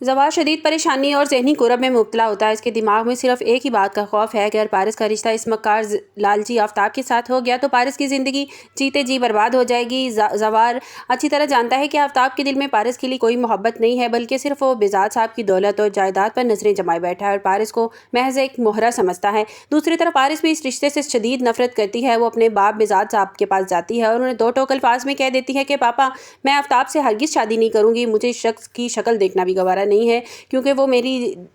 ज़वार शदीद परेशानी और ज़हनी कुरब में मुब्तला होता है। इसके दिमाग में सिर्फ एक ही बात का खौफ है कि अगर पारिस का रिश्ता इस मक्कार लालची आफ्ताब के साथ हो गया तो पारिस की ज़िंदगी जीते जी बर्बाद हो जाएगी। ज़वार अच्छी तरह जानता है कि आफ्ताब के दिल में पारिस के लिए कोई मोहब्बत नहीं है, बल्कि सिर्फ वो बेजाद साहब की दौलत और जायदाद पर नजरें जमाए बैठा है और पारिस को महज एक मोहरा समझता है। दूसरी तरफ पारिस भी इस रिश्ते से शदीद नफरत करती है। वो अपने बाप बेजाद साहब के पास जाती है और उन्हें दो टोक अल्फाज में कह देती है कि पापा, मैं आफ्ताब से हरगिज़ शादी नहीं करूँगी। मुझे इस शख्स की शक्ल देखना भी गवारा नहीं है, क्योंकि वो मेरी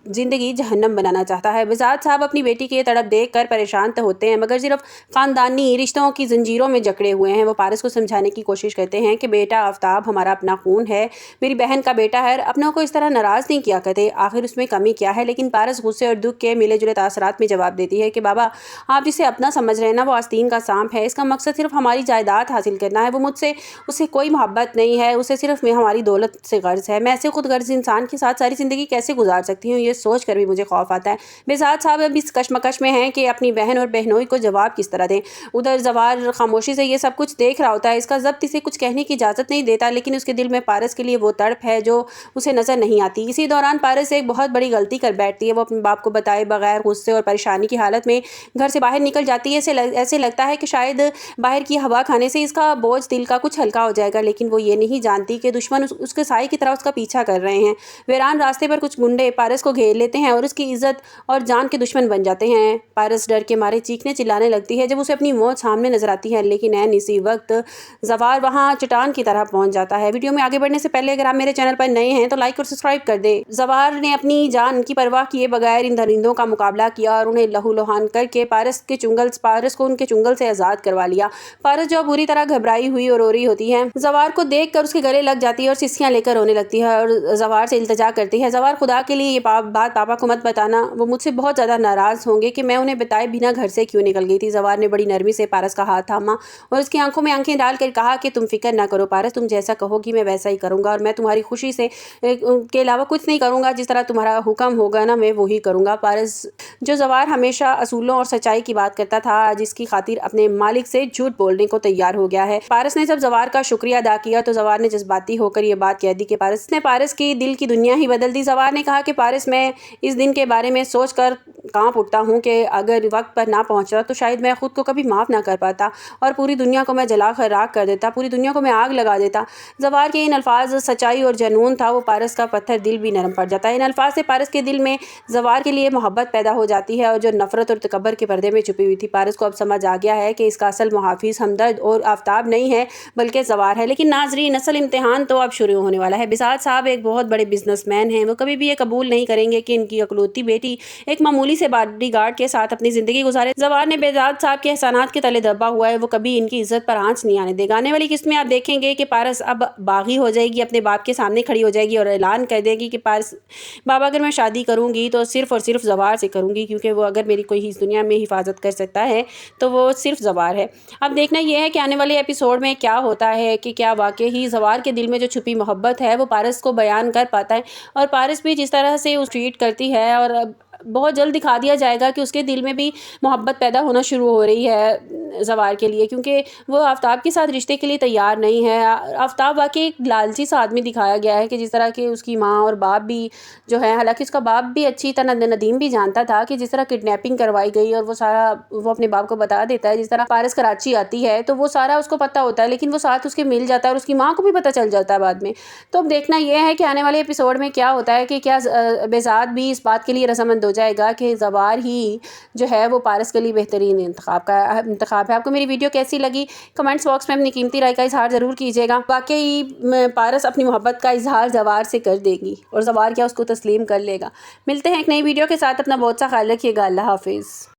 ज़िंदगी जहन्नम बनाना चाहता है। बेजाद साहब अपनी बेटी की तड़प देख कर परेशान तो होते हैं, मगर सिर्फ ख़ानदानी रिश्तों की जंजीरों में जकड़े हुए हैं। वो पारिस को समझाने की कोशिश करते हैं कि बेटा, आफ्ताब हमारा अपना खून है, मेरी बहन का बेटा है, अपनों को इस तरह नाराज़ नहीं किया करते, आखिर उसमें कमी क्या है। लेकिन पारिस गुस्से और दुख के मिले जुले तासरात में जवाब देती है कि बाबा, आप जिसे अपना समझ रहे हैं ना, वो आस्तीन का सांप है। इसका मकसद सिर्फ हमारी जायदाद हासिल करना है। वो मुझसे उससे कोई मोहब्बत नहीं है, उसे सिर्फ हमारी दौलत से गर्ज है। मैं ऐसे खुद गर्ज इंसान के साथ सारी ज़िंदगी कैसे गुजार सकती हूँ, ये सोच कर भी मुझे खौफ आता है। बेजाद साहब अब इस कशमकश में हैं कि अपनी बहन और बहनोई को जवाब किस तरह दें। उधर ज़वार खामोशी से ये सब कुछ देख रहा होता है। इसका ज़ब्त इसे कुछ कहने की इजाज़त नहीं देता, लेकिन उसके दिल में पारिस के लिए वो तड़प है जो उसे नज़र नहीं आती। इसी दौरान पारिस एक बहुत बड़ी गलती कर बैठती है। वो अपने बाप को बताए बगैर गुस्से और परेशानी की हालत में घर से बाहर निकल जाती है। ऐसे लगता है कि शायद बाहर की हवा खाने से इसका बोझ दिल का कुछ हल्का हो जाएगा, लेकिन वो ये नहीं जानती कि दुश्मन उसके साए की तरह उसका पीछा कर रहे हैं। वीरान रास्ते पर कुछ गुंडे पारिस को घेर लेते हैं और उसकी इज्जत और जान के दुश्मन बन जाते हैं। पारिस डर के मारे चीखने चिल्लाने लगती है जब उसे अपनी मौत सामने नजर आती है, लेकिन ऐन इसी वक्त ज़वार वहाँ चट्टान की तरह पहुंच जाता है। वीडियो में आगे बढ़ने से पहले अगर आप मेरे चैनल पर नए हैं तो लाइक और सब्सक्राइब कर दे। ज़वार ने अपनी जान की परवाह किए बगैर इन दरिंदों का मुकाबला किया और उन्हें लहूलुहान करके पारिस को उनके चुंगल से आज़ाद करवा लिया। पारिस जो बुरी तरह घबराई हुई और रो रही होती है, ज़वार को देख कर उसके गले लग जाती है और सिस्कियाँ लेकर रोने लगती है और ज़वार से इल्तिजा करती है, ज़वार खुदा के लिए ये बात पापा को मत बताना, वो मुझसे बहुत ज़्यादा नाराज़ होंगे कि मैं उन्हें बताए बिना घर से क्यों निकल गई थी। ज़वार ने बड़ी नरमी से पारस का हाथ थामा और उसकी आंखों में आंखें डालकर कहा कि तुम फिक्र ना करो पारस, तुम जैसा कहोगी मैं वैसा ही करूँगा और मैं तुम्हारी खुशी से के अलावा कुछ नहीं करूँगा। जिस तरह तुम्हारा हुक्म होगा ना, मैं वही करूँगा। पारस, जो ज़वार हमेशा असूलों और सच्चाई की बात करता था, आज इसकी खातिर अपने मालिक से झूठ बोलने को तैयार हो गया है। पारस ने जब ज़वार का शुक्रिया अदा किया तो ज़वार ने जज्बाती होकर ये बात कह दी कि पारस ने पारस की दिल की दुनिया ही बदल दी। ज़वार ने कहा कि पारस, मैं इस दिन के बारे में सोच कर कांप उठता हूँ कि अगर वक्त पर ना पहुँचा तो शायद मैं खुद को कभी माफ़ ना कर पाता और पूरी दुनिया को मैं जला कर राख कर देता, पूरी दुनिया को मैं आग लगा देता। ज़वार के इन अल्फाज सच्चाई और जनून था। वो पारस का पत्थर दिल भी नरम पड़ जाता है। इन अल्फाज से पारस के दिल में ज़वार के लिए मोहब्बत पैदा हो जाती है और जो नफरत और तकब्बर के पर्दे में छुपी हुई थी। पारस को अब समझ आ गया है कि इसका असल मुहाफिज हमदर्द और आफ्ताब नहीं है बल्कि ज़वार है। लेकिन नाज़रीन, असल इम्तिहान तो अब शुरू होने वाला है। बेजाद साहब एक बहुत बड़े बिजनेसमैन हैं। वो कभी भी ये कबूल नहीं करेंगे कि इनकी अकलौती बेटी एक मामूली से बॉडीगार्ड के साथ अपनी ज़िंदगी गुजारे। ज़वार ने बेजाद साहब के एहसानात के तले दबा हुआ है। वो कभी इनकी इज्जत पर आंच नहीं आने देगा। आने वाली किस्त में आप देखेंगे कि पारस अब बागी हो जाएगी, अपने बाप के सामने खड़ी हो जाएगी और ऐलान कर देगी कि पारस बाबा, अगर मैं शादी करूँगी तो सिर्फ और सिर्फ ज़वार से करूँगी, क्योंकि वो अगर मेरी कोई इस दुनिया में हिफाजत कर सकता है तो वो सिर्फ ज़वार है। अब देखना यह है कि आने वाले एपिसोड में क्या होता है, कि क्या वाकई ही ज़वार के दिल में जो छुपी मोहब्बत है वो पारस को बयान कर पाता है और पारस भी जिस तरह से उस ट्रीट करती है। और बहुत जल्द दिखा दिया जाएगा कि उसके दिल में भी मोहब्बत पैदा होना शुरू हो रही है ज़वार के लिए, क्योंकि वो आफ्ताब के साथ रिश्ते के लिए तैयार नहीं है। आफ्ताब वाकई एक लालची सा आदमी दिखाया गया है कि जिस तरह के उसकी माँ और बाप भी जो है, हालांकि उसका बाप भी अच्छी तरह, नदीम भी जानता था कि जिस तरह किडनैपिंग करवाई गई और वो अपने बाप को बता देता है। जिस तरह पारस कराची आती है तो वो सारा उसको पता होता है, लेकिन वो साथ उसके मिल जाता है और उसकी माँ को भी पता चल जाता है बाद में। तो अब देखना यह है कि आने वाले एपिसोड में क्या होता है, कि क्या बेजाद भी इस बात के लिए रजामंद हो जाएगा कि ज़वार ही जो है वो पारस के लिए बेहतरीन इंतखाब है। आपको मेरी वीडियो कैसी लगी, कमेंट्स बॉक्स में अपनी कीमती राय का इजहार ज़रूर कीजिएगा। वाकई पारस अपनी मोहब्बत का इजहार ज़वार से कर देगी और ज़वार क्या उसको तस्लीम कर लेगा। मिलते हैं एक नई वीडियो के साथ। अपना बहुत सा ख्याल रखिएगा। अल्लाह हाफिज़।